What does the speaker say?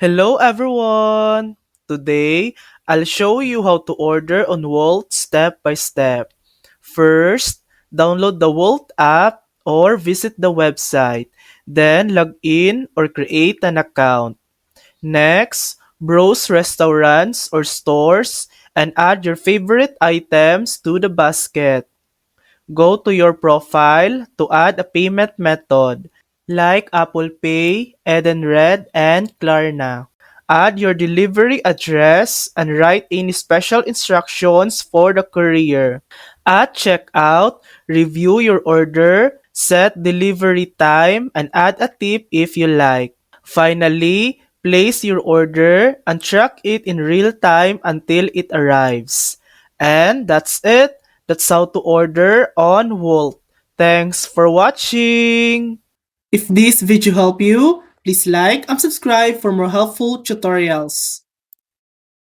Hello everyone! Today, I'll show you how to order on Wolt step by step. First, download the Wolt app or visit the website. Then, log in or create an account. Next, browse restaurants or stores and add your favorite items to the basket. Go to your profile to add a payment method like Apple Pay, Edenred, and Klarna. Add your delivery address and write any special instructions for the courier. At checkout, review your order, set delivery time, and add a tip if you like. Finally, place your order and track it in real time until it arrives. And that's it. That's how to order on Wolt. Thanks for watching! If this video helped you, please like and subscribe for more helpful tutorials.